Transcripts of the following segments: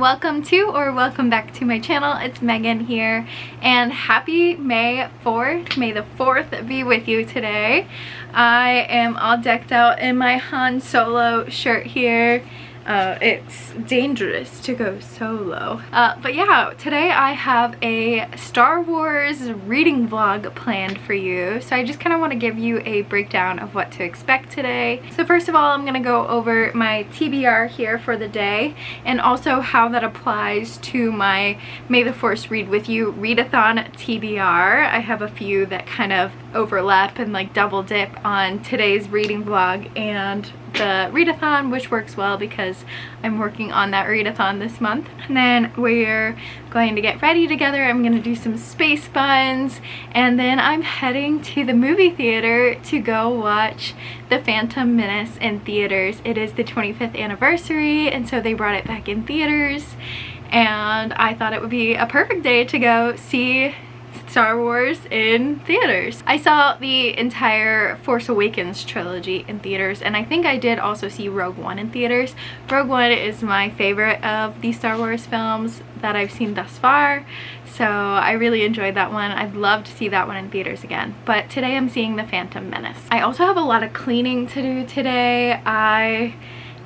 welcome to or welcome back to my channel. It's Megan here, and happy May 4th. May the 4th be with you today. I am all decked out in my Han Solo shirt here. It's dangerous to go solo. But yeah, today I have a Star Wars reading vlog planned for you. So I just kind of want to give you a breakdown of what to expect today. So first of all, I'm going to go over my TBR here for the day, and also how that applies to my May the Force Read With You readathon TBR. I have a few that kind of overlap and like double dip on today's reading vlog and the readathon, which works well because I'm working on that readathon this month. And then we're going to get ready together. I'm going to do some space buns, and then I'm heading to the movie theater to go watch The Phantom Menace in theaters. It is the 25th anniversary, and so they brought it back in theaters, and I thought it would be a perfect day to go see Star Wars in theaters. I saw the entire Force Awakens trilogy in theaters, and I think I did also see Rogue One in theaters. Rogue One is my favorite of the Star Wars films that I've seen thus far, so I really enjoyed that one. I'd love to see that one in theaters again, but today I'm seeing The Phantom Menace. I also have a lot of cleaning to do today. I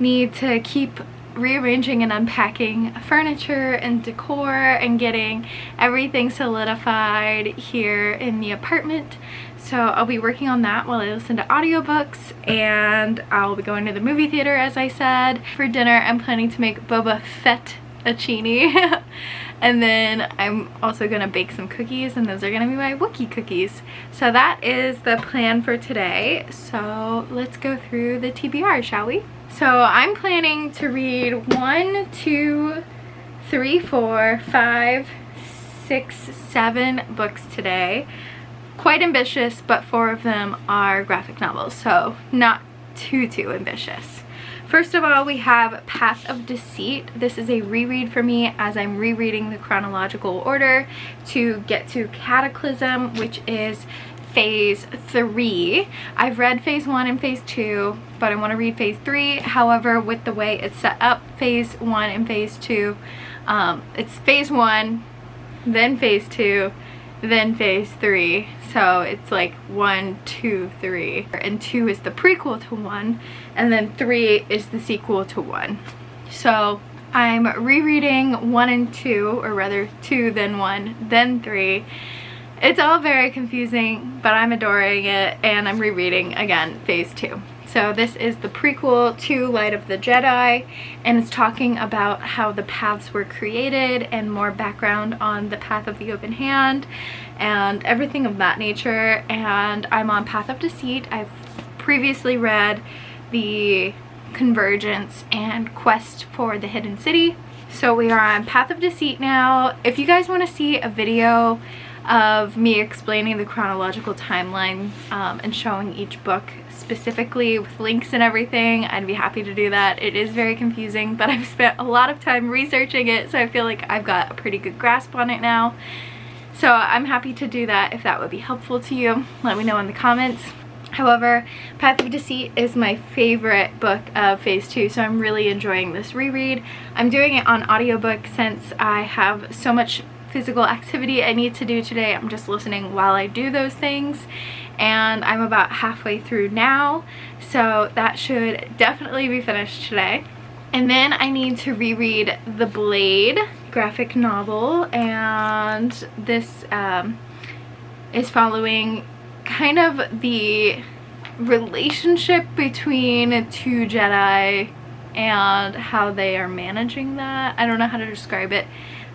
need to keep rearranging and unpacking furniture and decor and getting everything solidified here in the apartment. So I'll be working on that while I listen to audiobooks, and I'll be going to the movie theater, as I said. For dinner, I'm planning to make Boba Fett-a-chini. And then I'm also gonna bake some cookies, and those are gonna be my Wookiee cookies. So that is the plan for today. So let's go through the TBR, shall we? So I'm planning to read 1, 2, 3, 4, 5, 6, 7 books today. Quite ambitious, but 4 of them are graphic novels, so not too ambitious. First of all, we have Path of Deceit. This is a reread for me as I'm rereading the chronological order to get to Cataclysm, which is phase 3. I've read phase 1 and phase 2, but I want to read phase 3. However, with the way it's set up, phase 1 and phase 2, it's phase 1, then phase 2, then phase 3. So it's like 1, 2, 3. And 2 is the prequel to 1, and then 3 is the sequel to 1. So I'm rereading 1 and 2, or rather 2, then 1, then 3. It's all very confusing, but I'm adoring it, and I'm rereading again phase 2. So this is the prequel to Light of the Jedi, and it's talking about how the paths were created and more background on the Path of the Open Hand and everything of that nature. And I'm on Path of Deceit. I've previously read the Convergence and Quest for the Hidden City. So we are on Path of Deceit now. If you guys want to see a video of me explaining the chronological timeline and showing each book specifically with links and everything, I'd be happy to do that. It is very confusing, but I've spent a lot of time researching it, so I feel like I've got a pretty good grasp on it now. So I'm happy to do that if that would be helpful to you. Let me know in the comments. However, Path of Deceit is my favorite book of phase 2, so I'm really enjoying this reread. I'm doing it on audiobook since I have so much physical activity I need to do today. I'm just listening while I do those things, and I'm about halfway through now, so that should definitely be finished today. And then I need to reread The Blade graphic novel, and this is following kind of the relationship between 2 Jedi and how they are managing that. I don't know how to describe it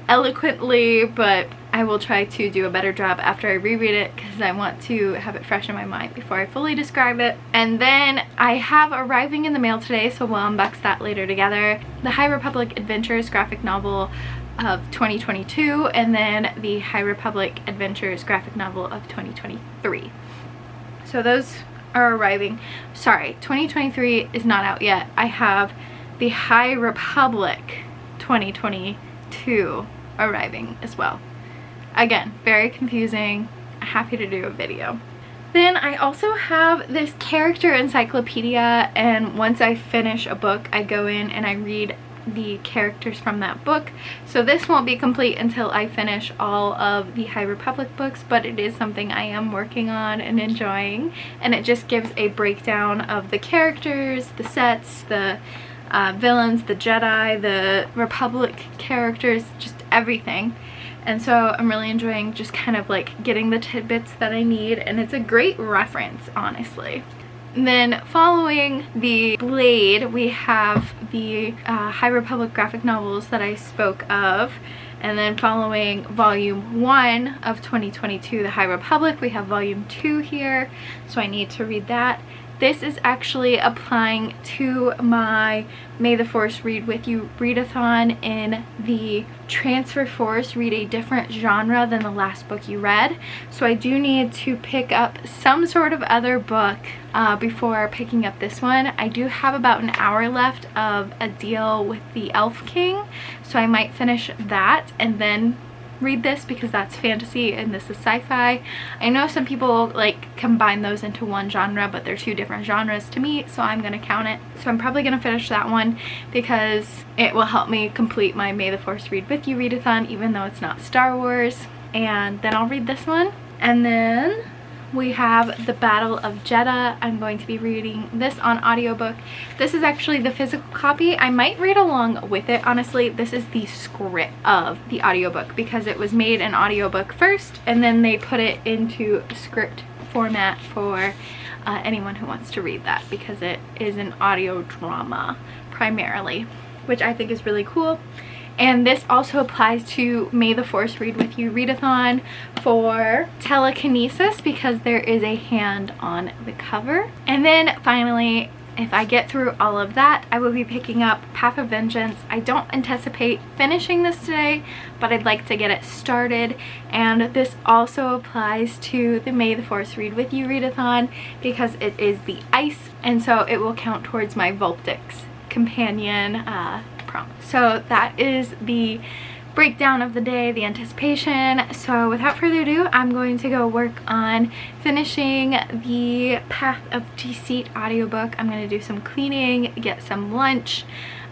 eloquently, but I will try to do a better job after I reread it, because I want to have it fresh in my mind before I fully describe it. And then I have arriving in the mail today, so we'll unbox that later together, the High Republic Adventures graphic novel of 2022, and then the High Republic Adventures graphic novel of 2023. So those are arriving. Sorry, 2023 is not out yet. I have the High Republic 2022 arriving as well. Again, very confusing. Happy to do a video. Then I also have this character encyclopedia, and once I finish a book, I go in and I read the characters from that book. So this won't be complete until I finish all of the High Republic books, but it is something I am working on and enjoying, and it just gives a breakdown of the characters, the sets, the villains, the Jedi, the Republic characters, just everything. And so I'm really enjoying just kind of like getting the tidbits that I need, and it's a great reference, honestly. And then following the Blade, we have the High Republic graphic novels that I spoke of. And then following volume 1 of 2022, the High Republic, we have volume 2 here, so I need to read that. This is actually applying to my May the Force Read With You readathon in the Transfer Force, read a different genre than the last book you read. So I do need to pick up some sort of other book before picking up this one. I do have about an hour left of a deal with the Elf King, so I might finish that and then read this because that's fantasy and this is sci-fi. I know some people like combine those into one genre, but they're two different genres to me, so I'm gonna count it. So I'm probably gonna finish that one because it will help me complete my May the Force Read With You readathon, even though it's not Star Wars. And then I'll read this one. And then we have The Battle of Jeddah. I'm going to be reading this on audiobook. This is actually the physical copy. I might read along with it, honestly. This is the script of the audiobook because it was made an audiobook first and then they put it into script format for anyone who wants to read that, because it is an audio drama primarily, which I think is really cool. And this also applies to May the Force Read With You readathon for telekinesis because there is a hand on the cover. And then finally, if I get through all of that, I will be picking up Path of Vengeance. I don't anticipate finishing this today, but I'd like to get it started. And this also applies to the May the Force Read With You readathon because it is the ice, and so it will count towards my Vulpix companion prompt. So that is the breakdown of the day, the anticipation. So without further ado, I'm going to go work on finishing the Path of Deceit audiobook. I'm going to do some cleaning, get some lunch.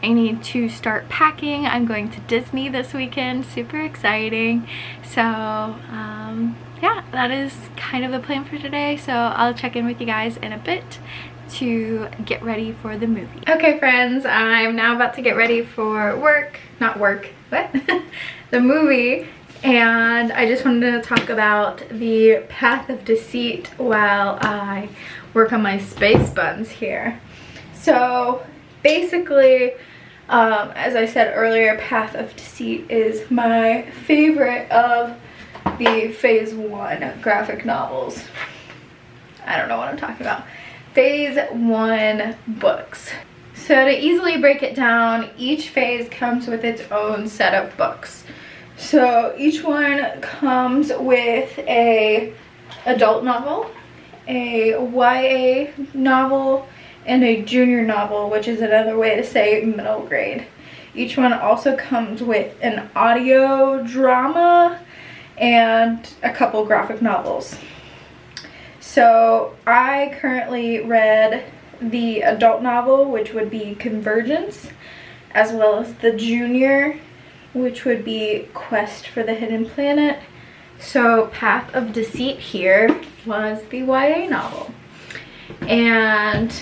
I need to start packing. I'm going to Disney this weekend, super exciting. So yeah, that is kind of the plan for today. So I'll check in with you guys in a bit to get ready for the movie. Okay friends, I'm now about to get ready for the movie, and I just wanted to talk about the Path of Deceit while I work on my space buns here. So basically, as I said earlier, Path of Deceit is my favorite of the Phase 1 graphic novels. I don't know what I'm talking about. Phase 1 books. So to easily break it down, each phase comes with its own set of books. So each one comes with a adult novel, a YA novel, and a junior novel, which is another way to say middle grade. Each one also comes with an audio drama and a couple graphic novels. So I currently read the adult novel, which would be Convergence, as well as the junior, which would be Quest for the Hidden Planet. So Path of Deceit here was the YA novel. And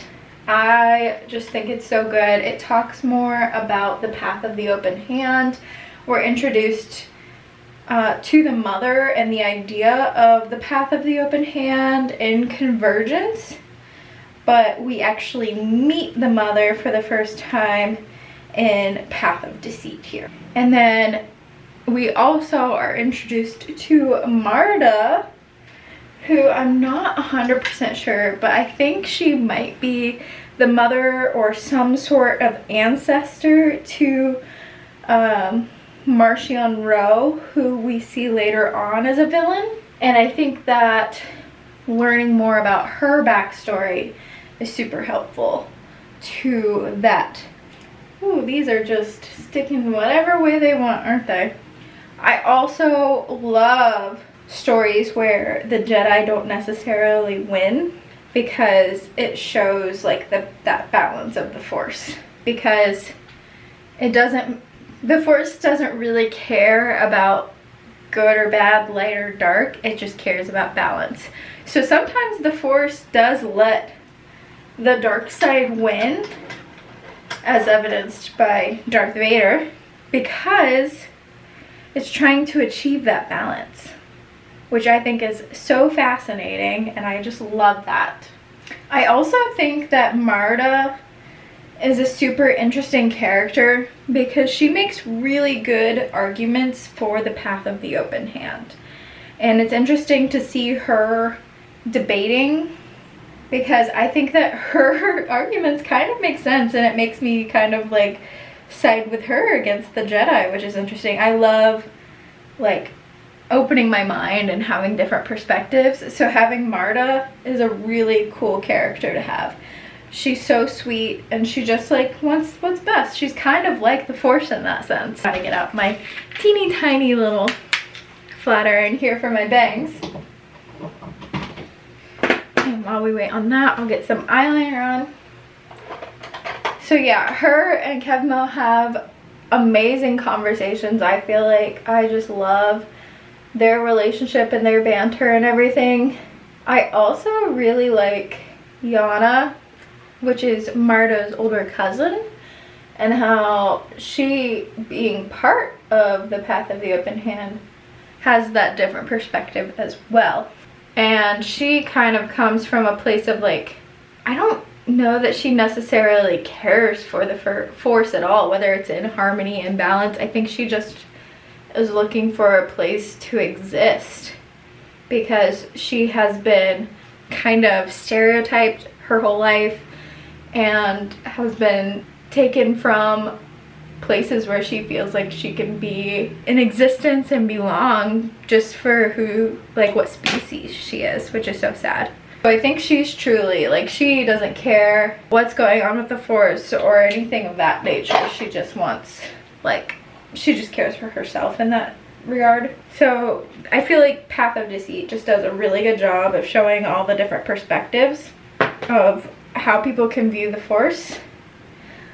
I just think it's so good. It talks more about the Path of the Open Hand. We're introduced to the mother and the idea of the Path of the Open Hand in Convergence, but we actually meet the mother for the first time in Path of Deceit here. And then we also are introduced to Marta, who I'm not 100% sure, but I think she might be the mother or some sort of ancestor to Marcion Rowe, who we see later on as a villain. And I think that learning more about her backstory is super helpful to that. Ooh, these are just sticking whatever way they want, aren't they? I also love stories where the Jedi don't necessarily win, because it shows like that balance of the Force. Because the Force doesn't really care about good or bad, light or dark. It just cares about balance. So sometimes the Force does let the dark side win, as evidenced by Darth Vader, because it's trying to achieve that balance, which I think is so fascinating, and I just love that. I also think that Marta is a super interesting character because she makes really good arguments for the path of the open hand. And it's interesting to see her debating, because I think that her arguments kind of make sense, and it makes me kind of like side with her against the Jedi, which is interesting. I love like opening my mind and having different perspectives. So having Marta is a really cool character to have. She's so sweet, and she just like wants what's best. She's kind of like the Force in that sense. Gotta get out my teeny tiny little flat iron here for my bangs. And while we wait on that, I'll get some eyeliner on. So yeah, her and Kevmo have amazing conversations. I feel like I just love their relationship and their banter and everything. I also really like Yana, which is Marta's older cousin, and how she, being part of the path of the open hand, has that different perspective as well. And she kind of comes from a place of like, I don't know that she necessarily cares for the Force at all, whether it's in harmony and balance. I think she just is looking for a place to exist, because she has been kind of stereotyped her whole life and has been taken from places where she feels like she can be in existence and belong just for who, like what species she is, which is so sad. So I think she's truly, like, she doesn't care what's going on with the Force or anything of that nature. She just wants, like, she just cares for herself in that regard. So I feel like Path of Deceit just does a really good job of showing all the different perspectives of how people can view the Force.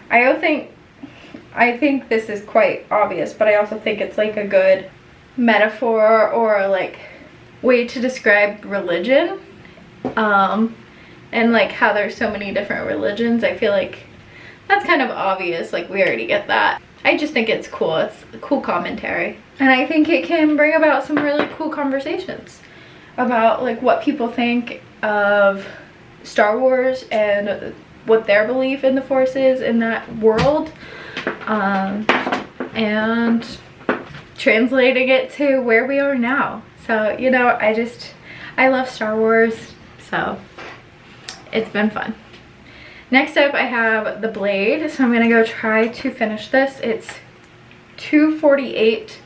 I think this is quite obvious, but I also think it's like a good metaphor or like way to describe religion, and like how there's so many different religions. I feel like that's kind of obvious, like we already get that. I just think it's cool. It's a cool commentary, and I think it can bring about some really cool conversations about like what people think of Star Wars and what their belief in the Force is in that world, and translating it to where we are now. So, you know, I love Star Wars, so it's been fun. Next up, I have the Blade, so I'm gonna go try to finish this. It's 2:48.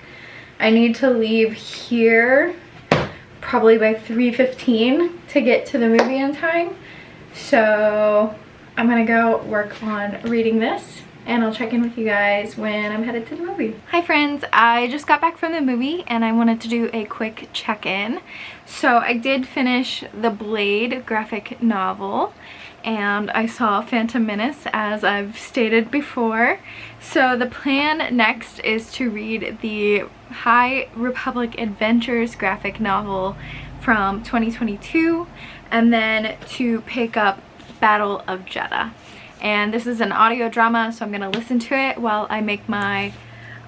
I need to leave here probably by 3:15 to get to the movie in time. So I'm gonna go work on reading this, and I'll check in with you guys when I'm headed to the movie. Hi friends, I just got back from the movie and I wanted to do a quick check-in. So I did finish the Blade graphic novel, and I saw Phantom Menace, as I've stated before. So the plan next is to read the High Republic Adventures graphic novel from 2022, and then to pick up Battle of Jeddah. And this is an audio drama, so I'm gonna listen to it while I make my,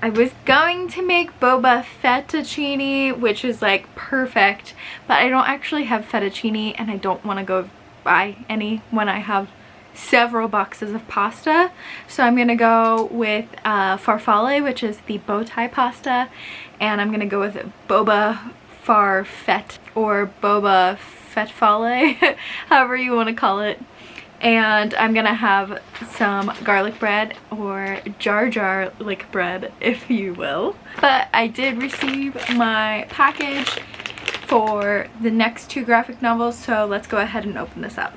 I was going to make boba fettuccine, which is like perfect, but I don't actually have fettuccine and I don't want to go buy any when I have several boxes of pasta. So I'm gonna go with farfalle, which is the bow tie pasta, and I'm gonna go with boba farfet or boba fetfalle, however you want to call it. And I'm gonna have some garlic bread, or Jar Jar like bread, if you will. But I did receive my package for the next two graphic novels, so let's go ahead and open this up.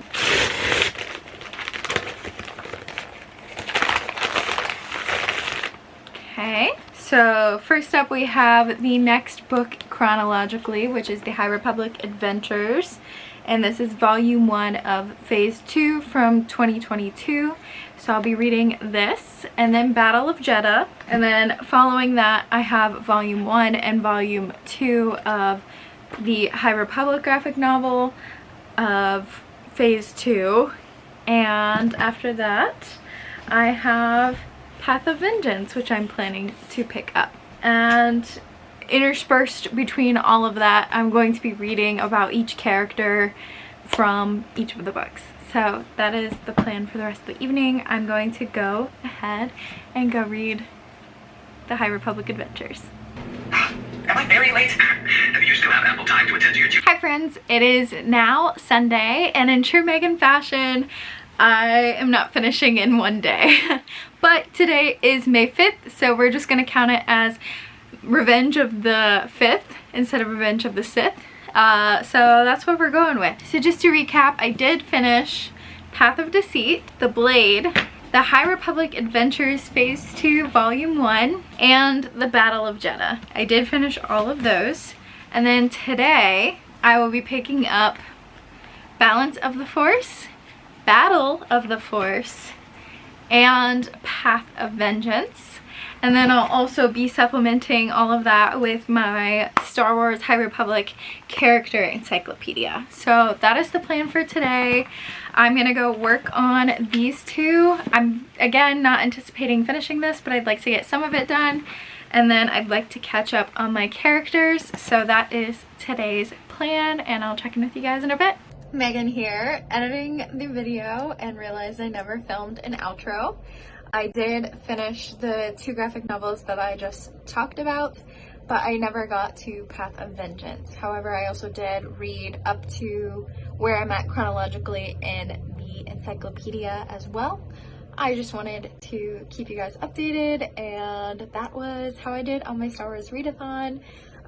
Okay, so first up we have the next book chronologically, which is the High Republic Adventures. and this is volume 1 of phase 2 from 2022. So I'll be reading this, and then Battle of Jeddah, and then following that I have volume 1 and volume 2 of the High Republic graphic novel of phase 2, and after that I have Path of Vengeance, which I'm planning to pick up. And interspersed between all of that, I'm going to be reading about each character from each of the books. So that is the plan for the rest of the evening. I'm going to go ahead and go read the High Republic Adventures. Am I very late? You still have ample time to attend to your Hi friends, it is now Sunday, and in true Megan fashion, I am not finishing in one day. But today is May 5th, so we're just gonna count it as Revenge of the 5th instead of Revenge of the Sith. So that's what we're going with. So just to recap, I did finish Path of Deceit, The Blade, the High Republic Adventures Phase 2 Volume 1, and the Battle of Jeddah. I did finish all of those. And then today, I will be picking up Balance of the Force, Battle of the Force, and Path of Vengeance. And then I'll also be supplementing all of that with my Star Wars High Republic character encyclopedia. So that is the plan for today. I'm gonna go work on these two. I'm, again, not anticipating finishing this, but I'd like to get some of it done. And then I'd like to catch up on my characters. So that is today's plan, and I'll check in with you guys in a bit. Megan here, editing the video, and realized I never filmed an outro. I did finish the 2 graphic novels that I just talked about, but I never got to Path of Vengeance. However, I also did read up to where I'm at chronologically in the encyclopedia as well. I just wanted to keep you guys updated, and that was how I did on my Star Wars readathon.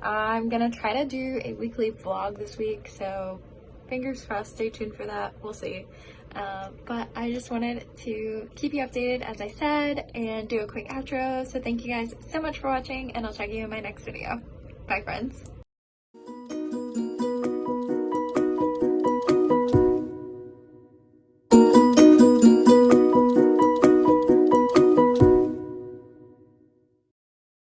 I'm gonna try to do a weekly vlog this week, so fingers crossed, stay tuned for that. We'll see. But I just wanted to keep you updated, as I said, and do a quick outro. So thank you guys so much for watching, and I'll check you in my next video. Bye friends.